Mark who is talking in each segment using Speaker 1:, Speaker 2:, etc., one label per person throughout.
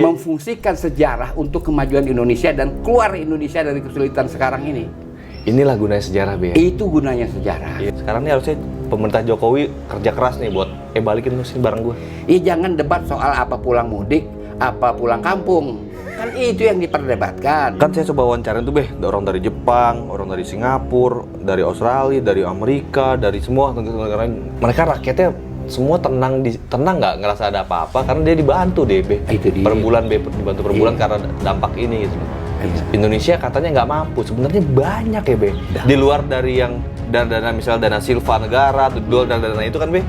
Speaker 1: memfungsikan sejarah untuk kemajuan Indonesia dan keluar Indonesia dari kesulitan sekarang ini.
Speaker 2: Inilah gunanya sejarah, Be.
Speaker 1: Itu gunanya sejarah.
Speaker 2: Iya. Sekarang nih harusnya pemerintah Jokowi kerja keras nih buat balikin sini barang gue.
Speaker 1: Jangan debat soal apa pulang mudik, apa pulang kampung. Kan itu yang diperdebatkan.
Speaker 2: Kan saya coba wawancarin tuh, Be, orang dari Jepang, orang dari Singapura, dari Australia, dari Amerika, dari semua negara lain. Mereka rakyatnya semua tenang nggak ngerasa ada apa-apa karena dia dibantu deh, Be.
Speaker 1: Itu dia.
Speaker 2: Per bulan, Be, dibantu per bulan karena dampak ini gitu. Indonesia katanya nggak mampu, sebenarnya banyak ya, Be. Di luar dari yang dana misalnya dana silva negara, dana itu kan, Be.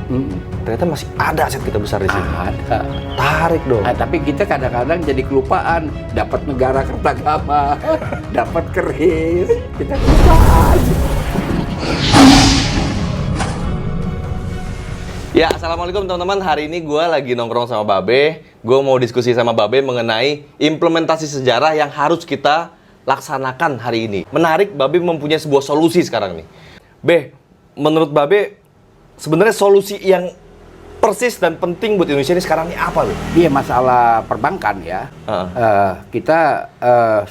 Speaker 2: Ternyata masih ada aset kita besar di sini.
Speaker 1: Ada.
Speaker 2: Tarik dong.
Speaker 1: Tapi kita kadang-kadang jadi kelupaan. Dapat negara Kertagama, dapat keris, kita kelupaan.
Speaker 2: Ya, assalamualaikum teman-teman. Hari ini gue lagi nongkrong sama Babe. Gue mau diskusi sama Babe mengenai implementasi sejarah yang harus kita laksanakan hari ini. Menarik, Babe mempunyai sebuah solusi sekarang nih. Be, menurut Babe, sebenarnya solusi yang persis dan penting buat Indonesia ini sekarang ini apa, Be?
Speaker 1: Iya, masalah perbankan ya. Kita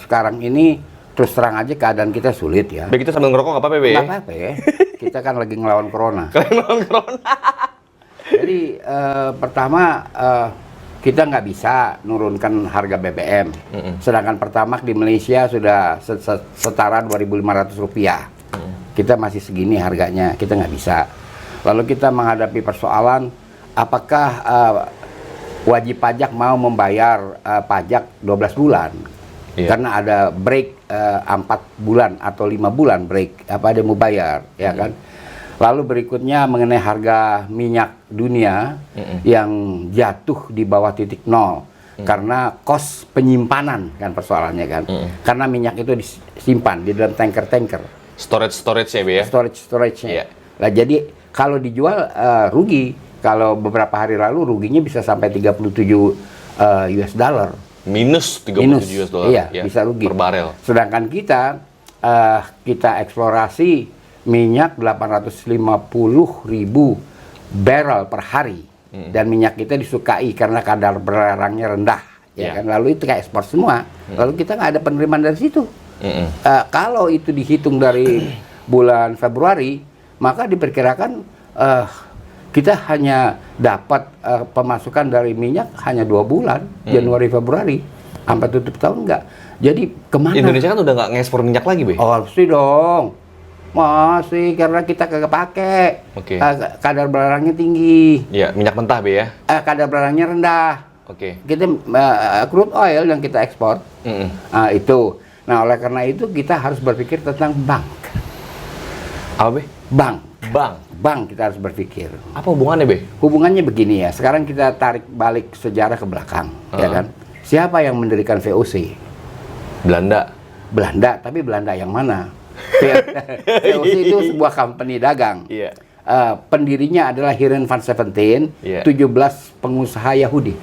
Speaker 1: sekarang ini terus terang aja keadaan kita sulit ya.
Speaker 2: Be, kita sambil ngerokok nggak apa-apa, Be?
Speaker 1: Nggak apa-apa ya. Kita kan lagi ngelawan corona.
Speaker 2: Ngelawan corona.
Speaker 1: Jadi pertama kita nggak bisa nurunkan harga BBM. Sedangkan Pertamax di Malaysia sudah setara Rp2.500. Kita masih segini harganya, kita nggak bisa. Lalu kita menghadapi persoalan apakah wajib pajak mau membayar pajak 12 bulan. Karena ada break 4 bulan atau 5 bulan break, apa dia mau bayar, ya kan? Lalu berikutnya mengenai harga minyak dunia yang jatuh di bawah titik nol karena kos penyimpanan kan persoalannya kan. Karena minyak itu disimpan di dalam tanker-tanker.
Speaker 2: Storage ya, Be, ya?
Speaker 1: Storage-nya. Nah, jadi kalau dijual rugi. Kalau beberapa hari lalu ruginya bisa sampai 37 US dollar.
Speaker 2: Minus 37 US dollar.
Speaker 1: Iya, ya, bisa rugi.
Speaker 2: Per barel.
Speaker 1: Sedangkan kita eksplorasi minyak 850.000 barrel per hari. Dan minyak kita disukai karena kadar belerangnya rendah. Ya kan? Lalu itu kayak ekspor semua. Lalu kita nggak ada penerimaan dari situ. Kalau itu dihitung dari bulan Februari, maka diperkirakan kita hanya dapat pemasukan dari minyak hanya 2 bulan, Januari Februari, sampai tutup tahun enggak. Jadi kemana?
Speaker 2: Indonesia kan udah nggak ngekspor minyak lagi, Be?
Speaker 1: Oh, pasti dong. Masih, karena kita kagak pakai. Kadar belerangnya tinggi.
Speaker 2: Iya, minyak mentah, Be, ya?
Speaker 1: Kadar belerangnya rendah. Kita crude oil yang kita ekspor. Itu. Nah, oleh karena itu kita harus berpikir tentang bank.
Speaker 2: Apa, Be?
Speaker 1: Bank kita harus berpikir.
Speaker 2: Apa hubungannya, Be?
Speaker 1: Hubungannya begini ya. Sekarang kita tarik balik sejarah ke belakang, ya kan? Siapa yang mendirikan VOC?
Speaker 2: Belanda,
Speaker 1: tapi Belanda yang mana? VOC itu sebuah company dagang. Pendirinya adalah Hiren van Seventeen, 17 pengusaha Yahudi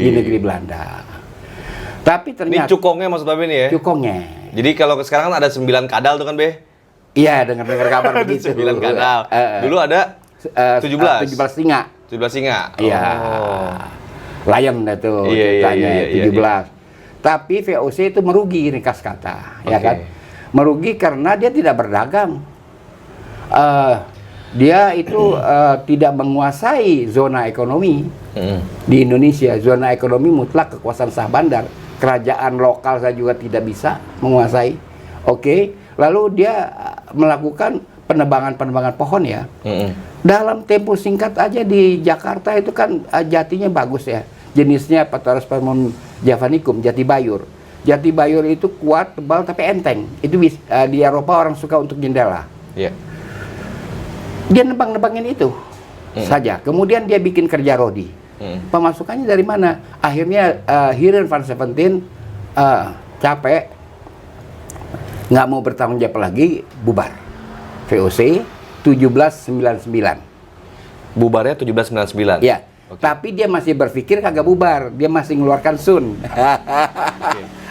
Speaker 1: di negeri Belanda. Tapi ternyata...
Speaker 2: Ini cukongnya maksud Babe nih ya?
Speaker 1: Cukongnya.
Speaker 2: Jadi kalau sekarang kan ada 9 kadal tuh kan, Be?
Speaker 1: Iya, dengar kabar begitu.
Speaker 2: 9 kadal. Dulu ada 17 singa. 17 singa?
Speaker 1: Iya. Lion itu ceritanya, 17. Tapi VOC itu merugi, ringkas kata. Ya kan? Merugi karena dia tidak berdagang. Dia itu tidak menguasai zona ekonomi di Indonesia. Zona ekonomi mutlak kekuasaan sah bandar. Kerajaan lokal saya juga tidak bisa menguasai. Lalu dia melakukan penebangan pohon ya. Dalam tempo singkat aja di Jakarta itu kan jatinya bagus ya. Jenisnya Pterosphaermon javanicum, jati bayur. Jati bayur itu kuat, tebal, tapi enteng. Itu di Eropa orang suka untuk jendela. Dia nebang-nebangin itu saja. Kemudian dia bikin kerja rodi. Pemasukannya dari mana? Akhirnya Hiren van Seventeen capek, nggak mau bertanggung jawab lagi, bubar. VOC 1799.
Speaker 2: Bubarnya 1799?
Speaker 1: Ya. Tapi dia masih berpikir kagak bubar, dia masih ngeluarkan sun.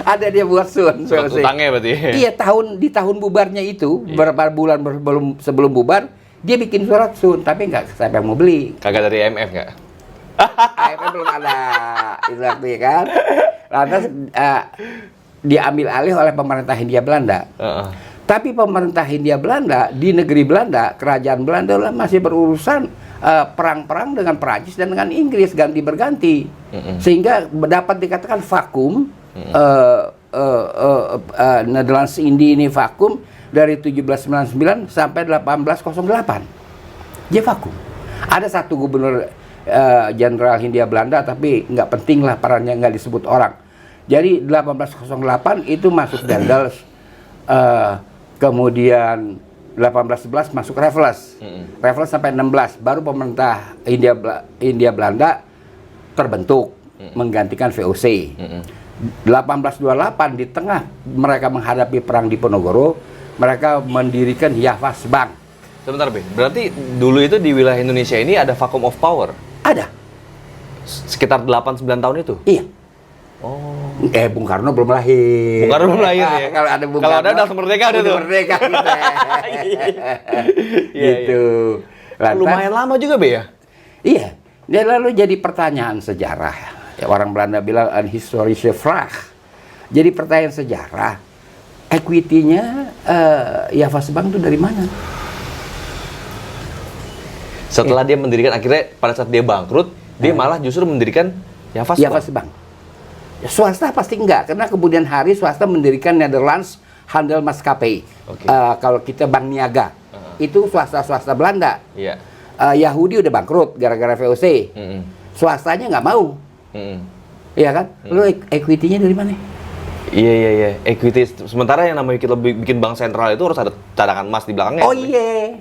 Speaker 1: Ada dia buat sun.
Speaker 2: Surat utangnya berarti.
Speaker 1: Iya, di tahun bubarnya itu, beberapa bulan sebelum bubar, dia bikin surat sun, tapi nggak siapa yang mau beli.
Speaker 2: Kagak dari IMF nggak?
Speaker 1: IMF belum ada itu waktu ya kan. Lantas diambil alih oleh pemerintah Hindia Belanda. Tapi pemerintah Hindia Belanda di negeri Belanda, kerajaan Belanda masih berurusan perang-perang dengan Perancis dan dengan Inggris ganti berganti, sehingga dapat dikatakan vakum. Netherlands India ini vakum dari 1799 sampai 1808. Dia vakum. Ada satu gubernur jenderal Hindia Belanda, tapi nggak penting lah, perannya nggak disebut orang. Jadi 1808 itu masuk Daendels, kemudian 1811 masuk Raffles, Raffles sampai 16, baru pemerintah Hindia Belanda terbentuk menggantikan VOC. 1828 di tengah mereka menghadapi perang di Ponorogo, mereka mendirikan Javas Bank.
Speaker 2: Sebentar, Be. Berarti dulu itu di wilayah Indonesia ini ada vacuum of power?
Speaker 1: Ada.
Speaker 2: Sekitar 8-9 tahun itu?
Speaker 1: Iya.
Speaker 2: Oh.
Speaker 1: Bung Karno belum lahir.
Speaker 2: Bung Karno belum lahir ya?
Speaker 1: Kalau ada Bung
Speaker 2: Kalau
Speaker 1: Karno,
Speaker 2: ada merdeka ada tuh.
Speaker 1: Merdeka kita. Gitu. Lantas,
Speaker 2: lumayan lama juga, Be ya?
Speaker 1: Iya. Dia lalu jadi pertanyaan sejarah. Ya, orang Belanda bilang een historische vraag. Jadi pertanyaan sejarah, equity-nya Javas Bank itu dari mana?
Speaker 2: Setelah dia mendirikan, akhirnya pada saat dia bangkrut, dia malah justru mendirikan Javas Bank.
Speaker 1: Ya, swasta pasti enggak, karena kemudian hari swasta mendirikan Netherlands Handel Maskapai. Kalau kita Bank Niaga, itu swasta Belanda.
Speaker 2: Iya.
Speaker 1: Yahudi udah bangkrut gara-gara VOC. Swastanya nggak mau. Iya kan? Lalu equity-nya dari mana?
Speaker 2: Iya. Equity. Sementara yang namanya kita bikin bank sentral itu harus ada cadangan emas di belakangnya.
Speaker 1: Oh iya.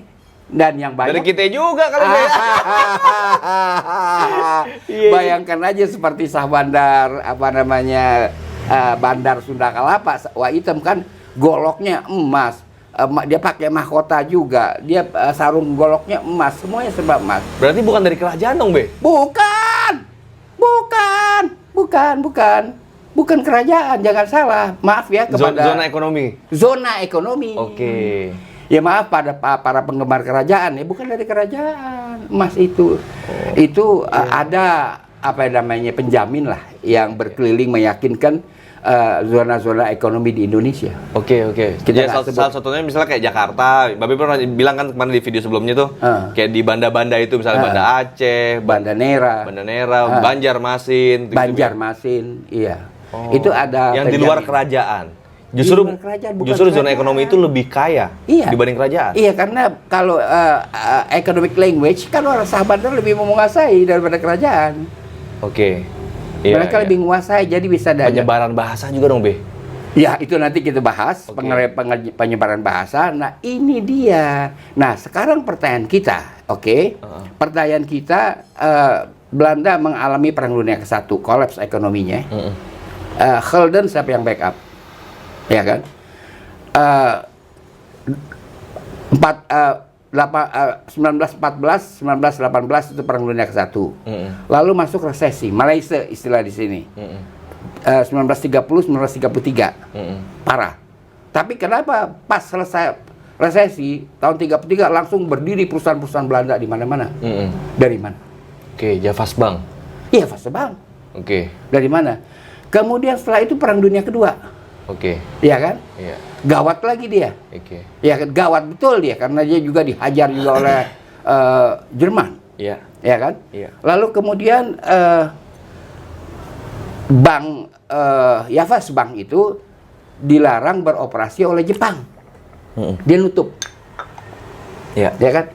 Speaker 1: Dan yang banyak.
Speaker 2: Dari kita juga kali ya.
Speaker 1: Bayangkan aja seperti sah bandar Bandar Sunda Kelapa, Wah Item kan goloknya emas. Dia pakai mahkota juga. Dia sarung goloknya emas, semuanya serba emas.
Speaker 2: Berarti bukan dari kerajaan dong, Be?
Speaker 1: Bukan kerajaan, jangan salah. Maaf ya kepada zona ekonomi.
Speaker 2: Oke.
Speaker 1: Ya maaf pada para penggemar kerajaan, ya bukan dari kerajaan. Emas itu ada penjamin lah yang berkeliling meyakinkan zona-zona ekonomi di Indonesia.
Speaker 2: Oke. Jadi salah satunya misalnya kayak Jakarta, Babe pernah bilang kan kemarin di video sebelumnya tuh, kayak di Banda-Banda itu misalnya Banda Aceh,
Speaker 1: Banda Nera,
Speaker 2: Banjarmasin,
Speaker 1: iya. Itu ada
Speaker 2: yang di luar kerajaan. Justru zona ekonomi itu lebih kaya dibanding kerajaan.
Speaker 1: Iya, karena kalau economic language kan orang sahabatnya lebih menguasai daripada kerajaan.
Speaker 2: Oke.
Speaker 1: Mereka lebih menguasai, jadi bisa ada
Speaker 2: penyebaran bahasa juga dong, Be.
Speaker 1: Ya, itu nanti kita bahas penyebaran bahasa. Nah, ini dia. Nah, sekarang pertanyaan kita, pertanyaan kita, Belanda mengalami Perang Dunia ke-1, kolaps ekonominya. Gulden siapa yang backup? Ya kan? 1914, 1918 itu Perang Dunia ke-1. Lalu masuk resesi, Malaysia istilah di sini. 1930, 1933. Parah. Tapi kenapa pas selesai resesi tahun 33 langsung berdiri perusahaan-perusahaan Belanda di mana-mana? Dari mana?
Speaker 2: Oke, Javas Bank.
Speaker 1: Iya, Javas Bank.
Speaker 2: Oke.
Speaker 1: Dari mana? Kemudian setelah itu Perang Dunia Kedua.
Speaker 2: Oke.
Speaker 1: Iya kan?
Speaker 2: Iya.
Speaker 1: Gawat lagi dia.
Speaker 2: Oke.
Speaker 1: Ya, gawat betul dia karena dia juga dihajar juga oleh Jerman.
Speaker 2: Iya.
Speaker 1: Ya kan?
Speaker 2: Iya.
Speaker 1: Lalu kemudian bank Javas Bank itu dilarang beroperasi oleh Jepang. Dia nutup.
Speaker 2: Iya.
Speaker 1: Ya kan?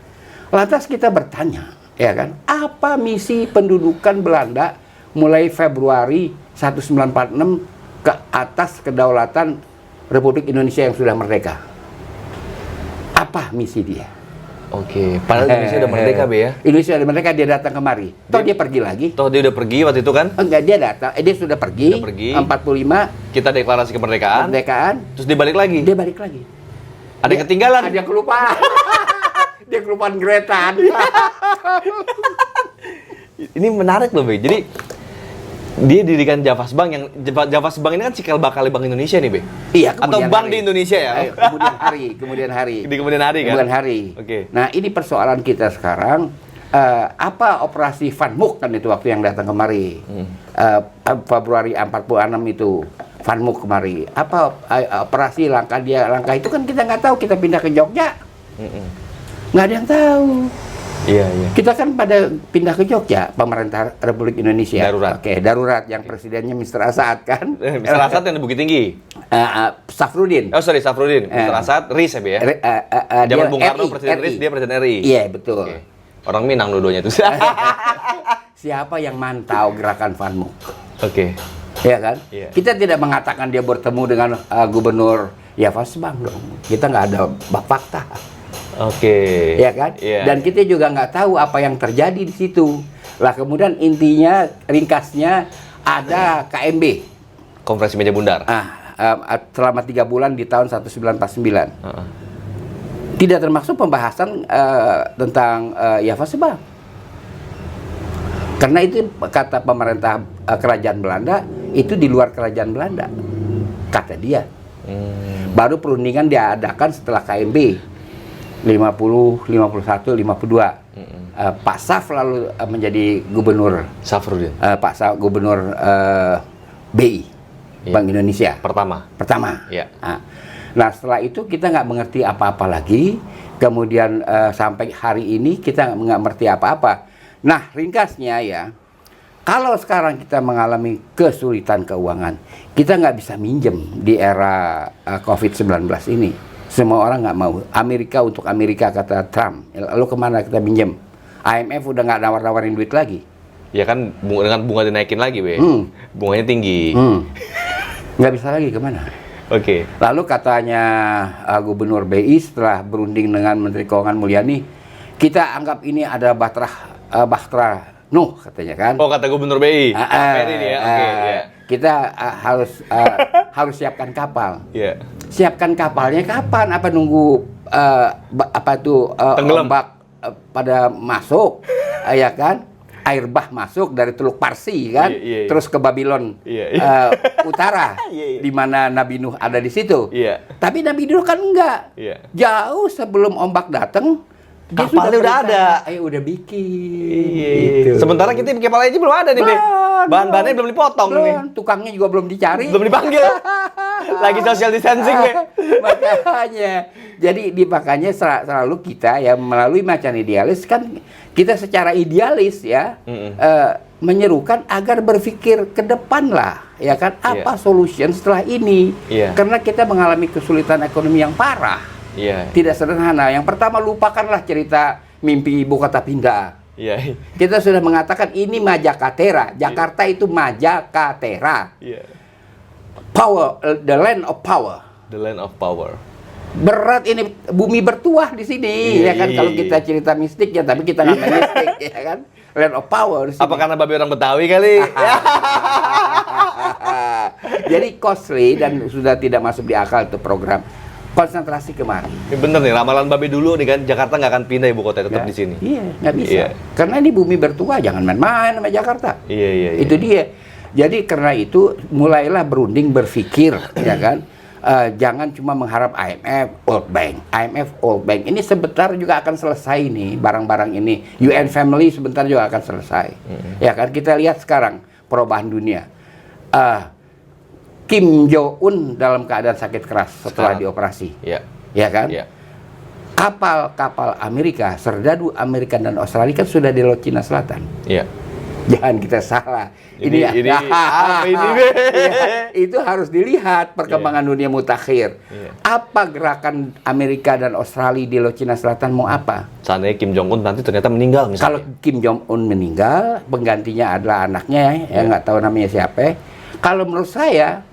Speaker 1: Lantas kita bertanya, ya kan? Apa misi pendudukan Belanda mulai Februari 1946 ke atas kedaulatan Republik Indonesia yang sudah merdeka? Apa misi dia?
Speaker 2: Oke, padahal Indonesia udah merdeka, Be ya?
Speaker 1: Indonesia udah merdeka, dia datang kemari. Dia pergi lagi.
Speaker 2: Dia udah pergi waktu itu kan?
Speaker 1: Enggak, dia datang. Dia sudah pergi. 45.
Speaker 2: Kita deklarasi kemerdekaan. Terus dia balik lagi?
Speaker 1: Dia balik lagi.
Speaker 2: Ada yang ketinggalan?
Speaker 1: Ada yang kelupaan. Dia kelupaan Gretan.
Speaker 2: Ini menarik loh, Be. Jadi dia dirikan Javas Bank, yang Javas Bank ini kan cikal bakal Bank Indonesia nih, Be?
Speaker 1: Iya,
Speaker 2: atau bank di Indonesia ya?
Speaker 1: Kemudian hari.
Speaker 2: Di kemudian hari kan?
Speaker 1: Kemudian hari.
Speaker 2: Oke.
Speaker 1: Nah, ini persoalan kita sekarang. apa operasi Van Mook kan itu waktu yang datang kemari. Februari 46 itu Van Mook kemari. Apa operasi langkah itu kan kita nggak tahu, kita pindah ke Jogja. Nggak ada yang tahu.
Speaker 2: Iya.
Speaker 1: Kita kan pada pindah ke Jogja, pemerintah Republik Indonesia.
Speaker 2: Darurat.
Speaker 1: Oke, darurat yang presidennya Mr. Asad kan.
Speaker 2: Mr. Asad yang di Bukit Tinggi.
Speaker 1: Safrudin.
Speaker 2: Oh sorry, Safrudin. Mr. Asad, RIS ya, Be, ya? Zaman Bung Karno presiden RIS, dia presiden RI.
Speaker 1: Iya, betul.
Speaker 2: Oke. Orang Minang dua-duanya tuh.
Speaker 1: Siapa yang mantau gerakan Van Mook?
Speaker 2: Oke.
Speaker 1: Ya kan?
Speaker 2: Iya.
Speaker 1: Kita tidak mengatakan dia bertemu dengan gubernur Yavasbang dong. Kita nggak ada fakta.
Speaker 2: Oke.
Speaker 1: Ya kan?
Speaker 2: Iya.
Speaker 1: Dan kita juga nggak tahu apa yang terjadi di situ. Lah kemudian intinya, ringkasnya ada KMB.
Speaker 2: Konferensi Meja Bundar.
Speaker 1: Selama 3 bulan di tahun 1949. Tidak termasuk pembahasan tentang Yavasbang. Karena itu kata pemerintah kerajaan Belanda, itu di luar kerajaan Belanda. Kata dia. Baru perundingan diadakan setelah KMB. 50, 51, 52. Pak Saf lalu menjadi gubernur.
Speaker 2: Safrudin.
Speaker 1: Gubernur BI, Bank Indonesia. Pertama.
Speaker 2: Iya.
Speaker 1: Nah setelah itu kita nggak mengerti apa-apa lagi. Kemudian sampai hari ini kita nggak mengerti apa-apa. Nah ringkasnya ya, kalau sekarang kita mengalami kesulitan keuangan, kita nggak bisa minjem di era COVID-19 ini. Semua orang nggak mau. Untuk Amerika kata Trump. Lalu kemana kita minjem? IMF udah nggak nawar-nawarin duit lagi.
Speaker 2: Ya kan dengan bunga dinaikin lagi, Be. Bunganya tinggi.
Speaker 1: Nggak bisa lagi kemana?
Speaker 2: Oke.
Speaker 1: Lalu katanya Gubernur BI setelah berunding dengan Menteri Keuangan Mulyani, kita anggap ini ada Bahtera Nuh katanya kan.
Speaker 2: Oh kata Gubernur BI.
Speaker 1: Kita harus siapkan kapal.
Speaker 2: Iya.
Speaker 1: Siapkan kapalnya kapan? Apa nunggu
Speaker 2: tenggelam
Speaker 1: ombak pada masuk, ya kan? Air bah masuk dari Teluk Parsi kan, terus ke Babylon Utara, di mana Nabi Nuh ada di situ. Tapi Nabi Nuh kan enggak. Jauh sebelum ombak datang,
Speaker 2: kapalnya udah ada.
Speaker 1: Udah bikin. Gitu.
Speaker 2: Sementara kita bikin kapal aja belum ada nih, Be. Bahan-bahannya belum dipotong nih.
Speaker 1: Tukangnya juga belum dicari.
Speaker 2: Belum dipanggil. Lagi social distancing, Be.
Speaker 1: Makanya. Jadi makanya selalu kita ya melalui Macan Idealis kan kita secara idealis ya menyerukan agar berpikir ke depan lah, ya kan? Apa solution setelah ini? Karena kita mengalami kesulitan ekonomi yang parah. Tidak sederhana. Yang pertama, lupakanlah cerita mimpi ibu kota pindah. Kita sudah mengatakan ini Majakatera. Jakarta itu Majakatera. Power, the land of power.
Speaker 2: The land of power.
Speaker 1: Berat ini, bumi bertuah di sini, ya kan? Kalau kita cerita mistik ya, tapi kita nggak main mistik, ya kan? Land of power.
Speaker 2: Apa karena babi orang Betawi kali?
Speaker 1: Jadi costly dan sudah tidak masuk di akal itu program. Konsentrasi kemari.
Speaker 2: Ini bener nih, ramalan Babe dulu nih kan, Jakarta nggak akan pindah ibu kota, tetap di sini.
Speaker 1: Iya, nggak bisa. Karena ini bumi bertuah, jangan main-main sama Jakarta. Itu dia. Jadi karena itu mulailah berunding berpikir, ya kan? Jangan cuma mengharap IMF, World Bank. Ini sebentar juga akan selesai nih barang-barang ini. UN Family sebentar juga akan selesai. Ya kan, kita lihat sekarang perubahan dunia. Kim Jong-un dalam keadaan sakit keras setelah dioperasi. Ya kan? Kapal-kapal Amerika, serdadu Amerika dan Australia kan sudah di Laut Cina Selatan. Jangan kita salah. Ini itu harus dilihat perkembangan dunia mutakhir. Apa gerakan Amerika dan Australia di Laut Cina Selatan mau apa?
Speaker 2: Seandainya Kim Jong-un nanti ternyata meninggal misalnya.
Speaker 1: Kalau Kim Jong-un meninggal, penggantinya adalah anaknya yang nggak tahu namanya siapa. Kalau menurut saya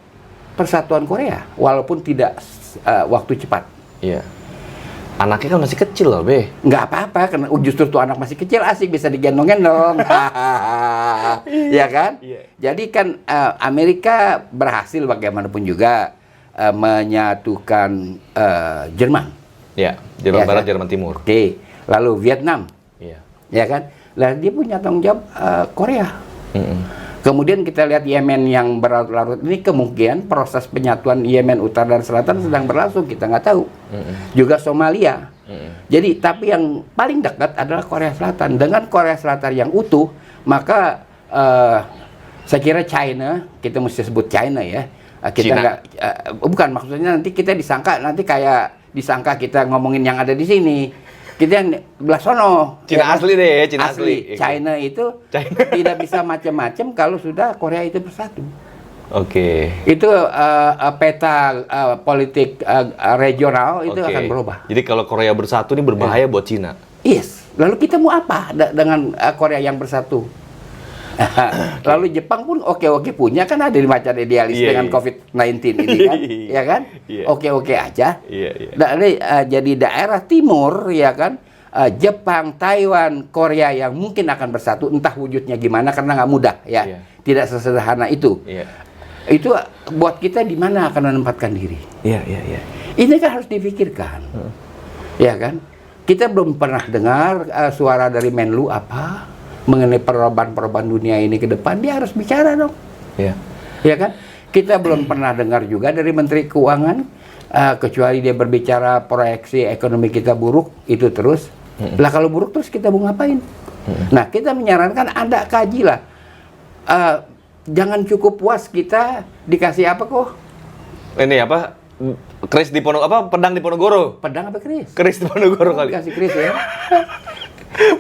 Speaker 1: persatuan Korea, walaupun tidak waktu cepat.
Speaker 2: Anaknya kan masih kecil loh, Be.
Speaker 1: Nggak apa-apa, karena justru tuh anak masih kecil asik bisa digendong-gendong. Ya kan? Jadi kan Amerika berhasil bagaimanapun juga menyatukan Jerman.
Speaker 2: Jerman Barat, Jerman Timur.
Speaker 1: Oke. Lalu Vietnam. Ya kan? Lalu dia punya tanggung jawab Korea. Kemudian kita lihat Yemen yang berlarut-larut ini, kemungkinan proses penyatuan Yemen Utara dan Selatan sedang berlangsung, kita nggak tahu. Juga Somalia. Jadi, tapi yang paling dekat adalah Korea Selatan. Dengan Korea Selatan yang utuh, maka saya kira China, kita mesti sebut China ya. Kita
Speaker 2: Cina.
Speaker 1: nggak, bukan maksudnya nanti kita disangka kita ngomongin yang ada di sini. Kita yang belah sono.
Speaker 2: Cina asli deh, Cina asli.
Speaker 1: China itu tidak bisa macam-macam kalau sudah Korea itu bersatu.
Speaker 2: Oke.
Speaker 1: Itu peta politik regional itu
Speaker 2: Oke.
Speaker 1: akan berubah.
Speaker 2: Jadi kalau Korea bersatu ini berbahaya buat Cina.
Speaker 1: Yes. Lalu kita mau apa dengan Korea yang bersatu? Lalu Jepang pun oke-oke punya, kan ada di macan idealis
Speaker 2: Iya,
Speaker 1: dengan
Speaker 2: iya.
Speaker 1: COVID-19 ini kan, ya kan?
Speaker 2: Iya.
Speaker 1: Oke-oke aja.
Speaker 2: Iya, iya.
Speaker 1: Jadi daerah timur, ya kan? Jepang, Taiwan, Korea yang mungkin akan bersatu, entah wujudnya gimana karena nggak mudah ya,
Speaker 2: Iya.
Speaker 1: tidak sesederhana itu.
Speaker 2: Iya.
Speaker 1: Itu buat kita di mana akan menempatkan diri.
Speaker 2: Iya, iya, iya.
Speaker 1: Ini kan harus dipikirkan, ya kan? Kita belum pernah dengar suara dari Menlu apa mengenai perubahan dunia ini ke depan. Dia harus bicara dong,
Speaker 2: Iya.
Speaker 1: ya kan? Kita belum pernah dengar juga dari Menteri Keuangan, kecuali dia berbicara proyeksi ekonomi kita buruk itu terus. Lah kalau buruk terus kita mau ngapain? Nah, kita menyarankan Anda kajilah. Jangan cukup puas kita dikasih apa kok?
Speaker 2: Ini apa? Keris di pedang di Ponorogo.
Speaker 1: Pedang apa keris?
Speaker 2: Keris di Ponorogo kali.
Speaker 1: Dikasih keris ya.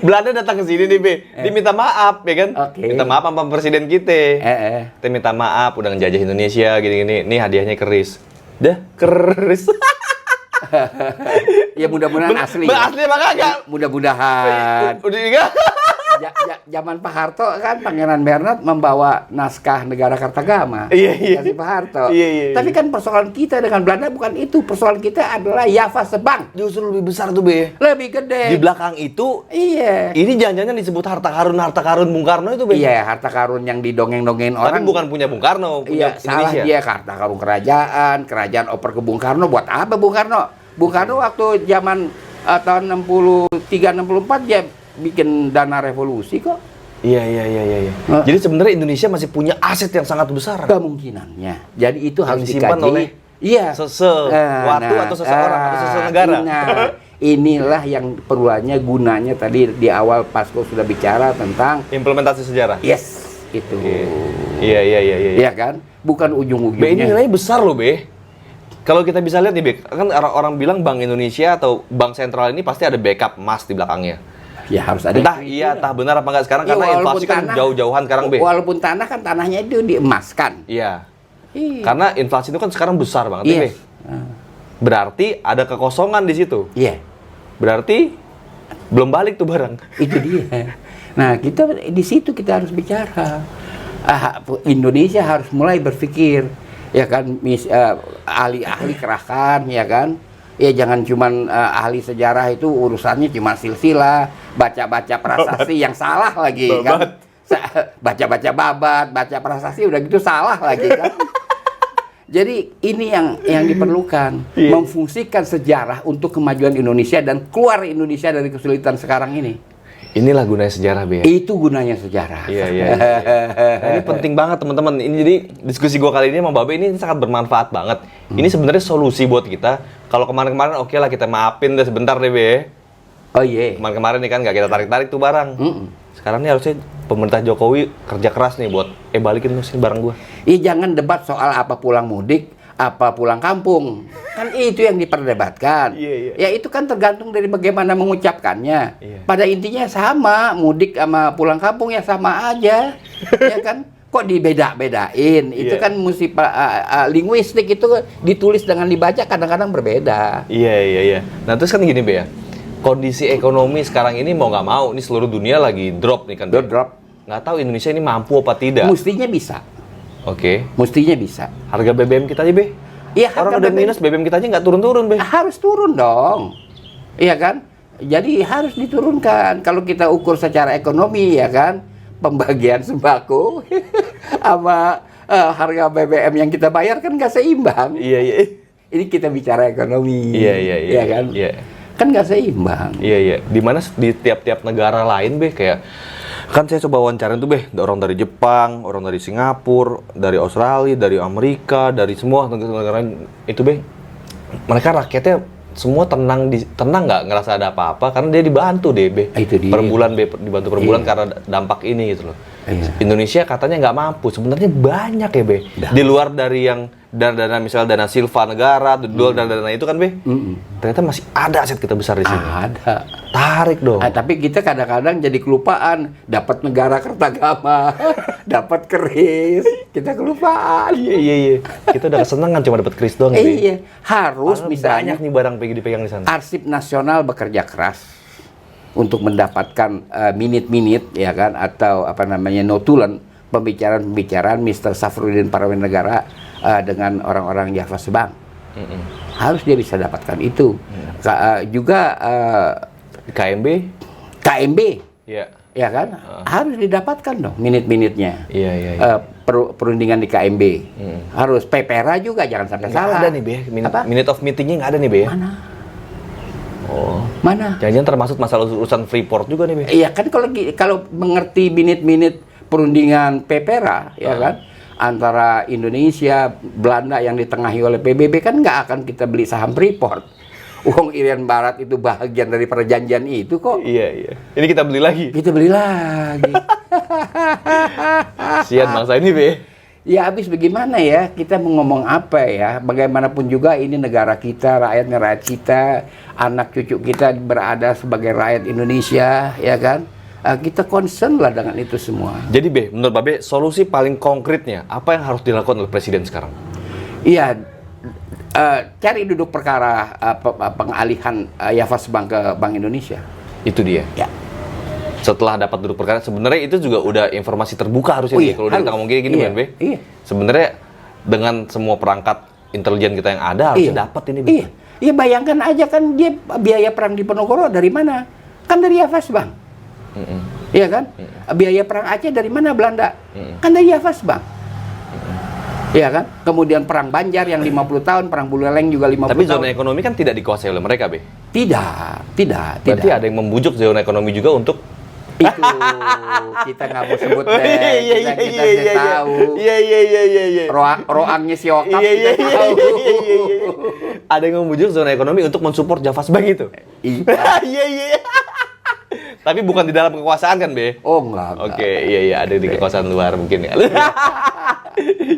Speaker 2: Belanda datang ke sini nih, Be. Diminta maaf, ya kan?
Speaker 1: Oke.
Speaker 2: Minta maaf sama presiden kita. Kita minta maaf udah ngejajah Indonesia gini-gini. Nih hadiahnya keris. Dah, keris.
Speaker 1: Ya mudah-mudahan asli.
Speaker 2: Asli apa kagak?
Speaker 1: Mudah-mudahan.
Speaker 2: Udah enggak?
Speaker 1: Zaman Pak Harto kan Pangeran Bernard membawa naskah negara Kartagama.
Speaker 2: Iya, iya.
Speaker 1: Kasih Pak Harto.
Speaker 2: Iya, iya, iya.
Speaker 1: Tapi kan persoalan kita dengan Belanda bukan itu. Persoalan kita adalah Java Sebang.
Speaker 2: Justru lebih besar tuh, Be.
Speaker 1: Lebih gede.
Speaker 2: Di belakang itu,
Speaker 1: Iya.
Speaker 2: ini jangan-jangan disebut harta karun Bung Karno itu, Be.
Speaker 1: Iya, harta karun yang didongeng-dongengin
Speaker 2: Tapi
Speaker 1: orang.
Speaker 2: bukan punya Bung Karno, punya
Speaker 1: Iya, salah
Speaker 2: Indonesia.
Speaker 1: dia, harta karun kerajaan oper ke Bung Karno. Buat apa Bung Karno? Bung Karno waktu zaman tahun 63-64 dia bikin dana revolusi kok.
Speaker 2: Iya. Jadi sebenarnya Indonesia masih punya aset yang sangat besar.
Speaker 1: Kemungkinannya. Jadi itu harus
Speaker 2: disimpan
Speaker 1: dikaji
Speaker 2: oleh
Speaker 1: iya.
Speaker 2: sesuatu atau seseorang atau sesenegara.
Speaker 1: Inilah yang perluannya gunanya tadi di awal Pasko sudah bicara tentang
Speaker 2: Implementasi sejarah.
Speaker 1: yes itu.
Speaker 2: Iya.
Speaker 1: Iya kan? Bukan
Speaker 2: Be, ini
Speaker 1: ujung-ujungnya.
Speaker 2: nilainya besar loh, Be. Kalau kita bisa lihat nih, Be, kan orang bilang Bank Indonesia atau Bank Sentral ini pasti ada backup emas di belakangnya.
Speaker 1: Ya harus ada.
Speaker 2: Entah iya, entah benar apa enggak sekarang
Speaker 1: Iya,
Speaker 2: karena
Speaker 1: walaupun
Speaker 2: inflasi kan
Speaker 1: tanah-
Speaker 2: jauh-jauhan sekarang, Be.
Speaker 1: Walaupun tanahnya itu diemaskan.
Speaker 2: Iya.
Speaker 1: Iya.
Speaker 2: Karena inflasi itu kan sekarang besar banget, Be.
Speaker 1: Yes.
Speaker 2: Berarti ada kekosongan di situ.
Speaker 1: Iya.
Speaker 2: Berarti belum balik tuh barang.
Speaker 1: Itu dia. Nah, kita di situ kita harus bicara. Indonesia harus mulai berpikir, ya kan, ahli-ahli kerahkan, ya kan. Ya jangan cuman ahli sejarah itu urusannya cuma silsilah, baca-baca prasasti yang salah lagi kan. Baca-baca babat, baca prasasti udah gitu salah lagi kan. Jadi ini yang diperlukan, memfungsikan sejarah untuk kemajuan Indonesia dan keluar Indonesia dari kesulitan sekarang ini.
Speaker 2: Inilah gunanya sejarah, Be.
Speaker 1: Itu gunanya sejarah.
Speaker 2: Iya. Nah, ini penting banget, teman-teman. Ini jadi diskusi gua kali ini sama Babe ini sangat bermanfaat banget. Ini sebenarnya solusi buat kita. Kalau kemarin-kemarin oke lah kita maafin deh sebentar deh, Be.
Speaker 1: Oh iya.
Speaker 2: Kemarin-kemarin nih kan nggak kita tarik-tarik tuh barang. Sekarang nih harusnya pemerintah Jokowi kerja keras nih buat balikin tuh sini barang gua.
Speaker 1: Iya, jangan debat soal apa pulang mudik, apa pulang kampung. Kan itu yang diperdebatkan.
Speaker 2: Iya.
Speaker 1: Ya itu kan tergantung dari bagaimana mengucapkannya.
Speaker 2: Iya.
Speaker 1: Pada intinya sama, mudik sama pulang kampung ya sama aja. Ya kan? Kok dibeda-bedain? Itu
Speaker 2: Iya.
Speaker 1: kan mesti linguistik itu ditulis dengan dibaca kadang-kadang berbeda.
Speaker 2: Iya. Nah terus kan gini, Be ya. Kondisi ekonomi sekarang ini mau nggak mau, ini seluruh dunia lagi drop nih kan. Be.
Speaker 1: Drop.
Speaker 2: Nggak tahu Indonesia ini mampu apa tidak.
Speaker 1: Mestinya bisa.
Speaker 2: Oke.
Speaker 1: Mestinya bisa.
Speaker 2: Harga BBM kita aja, Be.
Speaker 1: Iya,
Speaker 2: Orang
Speaker 1: harga
Speaker 2: udah
Speaker 1: BBM
Speaker 2: minus, BBM kita aja nggak turun-turun, Be.
Speaker 1: harus turun dong. Iya kan? Jadi harus diturunkan. Kalau kita ukur secara ekonomi ya kan, pembagian sembako sama harga BBM yang kita bayar kan nggak seimbang.
Speaker 2: Iya.
Speaker 1: Ini kita bicara ekonomi.
Speaker 2: Iya.
Speaker 1: Ya kan?
Speaker 2: Iya.
Speaker 1: Kan nggak seimbang.
Speaker 2: Iya. Di mana di tiap-tiap negara lain, Be, kayak kan saya coba wawancarin tuh, Be, orang dari Jepang, orang dari Singapura, dari Australia, dari Amerika, dari semua negara-negara itu, Be. Mereka rakyatnya semua tenang nggak ngerasa ada apa-apa karena dia dibantu deh, Be.
Speaker 1: Itu dia.
Speaker 2: Per bulan, Be, dibantu per bulan
Speaker 1: Iya.
Speaker 2: karena dampak ini gitu loh.
Speaker 1: Iya.
Speaker 2: Indonesia katanya nggak mampu, sebenarnya banyak ya, Be. Di luar dari yang dana misalnya dana silva negara, dana itu kan, Be. Ternyata masih ada aset kita besar di sini.
Speaker 1: Ada.
Speaker 2: Tarik dong.
Speaker 1: Tapi kita kadang-kadang jadi kelupaan, dapat negara Kertagama, dapat keris, kita kelupaan.
Speaker 2: Iya. Kita udah kesenangan cuma dapat keris doang ya, Be.
Speaker 1: Iya, harus
Speaker 2: Padahal
Speaker 1: misalnya
Speaker 2: banyak nih barang dipegang di sana.
Speaker 1: Arsip Nasional bekerja keras untuk mendapatkan minute-minute ya kan, atau apa namanya notulen pembicaraan Mr. Safruddin Parawanegara dengan orang-orang Java Bank. Harus dia bisa dapatkan itu. Juga
Speaker 2: KMB?
Speaker 1: KMB,
Speaker 2: Iya.
Speaker 1: ya kan, harus didapatkan dong minute-minute-nya.
Speaker 2: Iya.
Speaker 1: Perundingan di KMB harus. PPRA juga jangan sampai
Speaker 2: Nggak
Speaker 1: salah.
Speaker 2: ada nih, Be. Minute of meetingnya nggak ada nih, Be.
Speaker 1: Mana?
Speaker 2: Oh.
Speaker 1: Mana?
Speaker 2: Jangan-jangan termasuk masalah urusan Freeport juga nih, Be.
Speaker 1: Iya kan, kalau mengerti minute-minute perundingan PPRA ya kan, antara Indonesia, Belanda yang ditengahi oleh PBB, kan nggak akan kita beli saham Freeport. Uang Irian Barat itu bagian dari perjanjian itu kok.
Speaker 2: Iya. Ini kita beli lagi.
Speaker 1: Kita beli lagi.
Speaker 2: Kasihan bangsa ini, Be.
Speaker 1: Ya habis bagaimana ya, kita mau ngomong apa ya, bagaimanapun juga ini negara kita, rakyatnya rakyat kita, anak cucu kita berada sebagai rakyat Indonesia, ya kan, kita concern lah dengan itu semua.
Speaker 2: Jadi, Be, menurut Babe, solusi paling konkretnya, apa yang harus dilakukan oleh Presiden sekarang?
Speaker 1: Iya, cari duduk perkara pengalihan Yafas Bank ke Bank Indonesia.
Speaker 2: Itu dia.
Speaker 1: Ya.
Speaker 2: Setelah dapat duduk perkara, sebenarnya itu juga udah informasi terbuka harusnya.
Speaker 1: Oh iya,
Speaker 2: kalau udah kita
Speaker 1: harus.
Speaker 2: ngomong gini,
Speaker 1: Iya,
Speaker 2: Be.
Speaker 1: iya.
Speaker 2: Sebenarnya dengan semua perangkat intelijen kita yang ada, harusnya dapat ini, Be.
Speaker 1: Iya. Iya, bayangkan aja kan, dia biaya perang di Ponorogo dari mana? Kan dari Yafas Bank. Iya kan? Biaya perang Aceh dari mana Belanda? Kan dari Yafas Bank. Iya kan? Kemudian perang Banjar yang 50 tahun, perang Buleleng juga 50
Speaker 2: Tapi
Speaker 1: tahun.
Speaker 2: zona ekonomi kan tidak dikuasai oleh mereka, Be.
Speaker 1: Tidak.
Speaker 2: Berarti ada yang membujuk zona ekonomi juga untuk
Speaker 1: Itu kita nggak mau sebut deh. Kita udah tahu.
Speaker 2: Iya.
Speaker 1: Roangnya si Okap
Speaker 2: Iya.
Speaker 1: kita tahu.
Speaker 2: Ada yang membujuk zona ekonomi untuk mensupport Javas Bank itu.
Speaker 1: Iya.
Speaker 2: Iya. Tapi bukan di dalam kekuasaan kan, Be?
Speaker 1: Oh enggak.
Speaker 2: Oke, iya, ada di kekuasaan luar mungkin ya.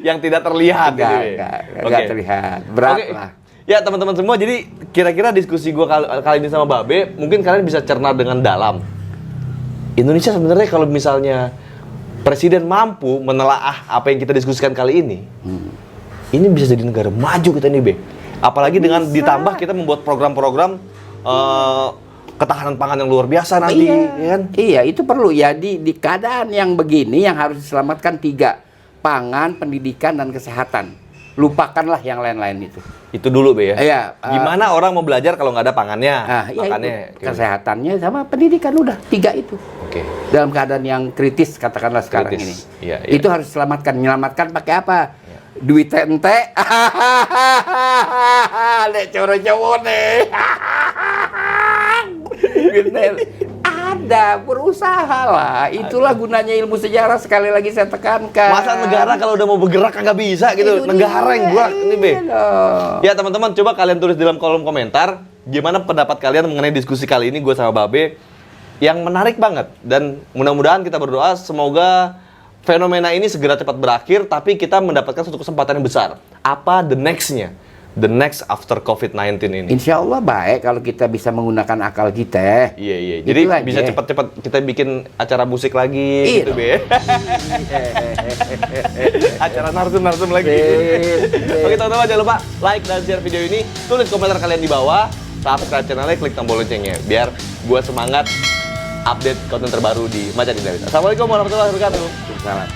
Speaker 2: Yang tidak terlihat gitu, Be.
Speaker 1: Enggak terlihat. Berat
Speaker 2: Oke.
Speaker 1: lah.
Speaker 2: Ya, teman-teman semua, jadi kira-kira diskusi gua kali ini sama Babe, mungkin kalian bisa cerna dengan dalam. Indonesia sebenarnya kalau misalnya Presiden mampu menelaah apa yang kita diskusikan kali ini, ini bisa jadi negara maju kita nih, Be. Apalagi dengan ditambah kita membuat program-program ketahanan pangan yang luar biasa nanti, ya kan?
Speaker 1: Iya, itu perlu ya di keadaan yang begini yang harus diselamatkan 3: pangan, pendidikan, dan kesehatan. Lupakanlah yang lain-lain itu.
Speaker 2: Itu dulu, Be, ya.
Speaker 1: Iya.
Speaker 2: Gimana orang mau belajar kalau nggak ada pangannya?
Speaker 1: Iya,
Speaker 2: Makannya.
Speaker 1: itu. Kesehatannya sama pendidikan, udah 3 itu.
Speaker 2: Oke.
Speaker 1: Dalam keadaan yang kritis katakanlah sekarang ini.
Speaker 2: Iya.
Speaker 1: Itu harus diselamatkan. Menyelamatkan pakai apa? Duit ente. Lek cowok nih. Ada, berusaha lah. Itulah gunanya ilmu sejarah, sekali lagi saya tekankan.
Speaker 2: Masa negara kalau udah mau bergerak nggak bisa gitu?
Speaker 1: Itu
Speaker 2: Negara
Speaker 1: dia.
Speaker 2: yang gerak ini, Be.
Speaker 1: Iya dong.
Speaker 2: Ya, teman-teman, coba kalian tulis di dalam kolom komentar gimana pendapat kalian mengenai diskusi kali ini gue sama Babe yang menarik banget, dan mudah-mudahan kita berdoa semoga fenomena ini segera cepat berakhir, tapi kita mendapatkan suatu kesempatan yang besar. Apa the next-nya? The next after COVID-19 ini.
Speaker 1: Insya Allah baik kalau kita bisa menggunakan akal kita.
Speaker 2: Iya.
Speaker 1: Itu
Speaker 2: Jadi
Speaker 1: aja.
Speaker 2: bisa cepat-cepat kita bikin acara musik lagi
Speaker 1: Iya
Speaker 2: gitu,
Speaker 1: dong.
Speaker 2: Be. Acara narsum-narsum lagi. Oke, teman-teman, jangan lupa like dan share video ini. Tulis komentar kalian di bawah. Subscribe channelnya, klik tombol loncengnya. Biar gue semangat update konten terbaru di Macan Indonesia. Assalamualaikum warahmatullahi wabarakatuh.
Speaker 1: Salam.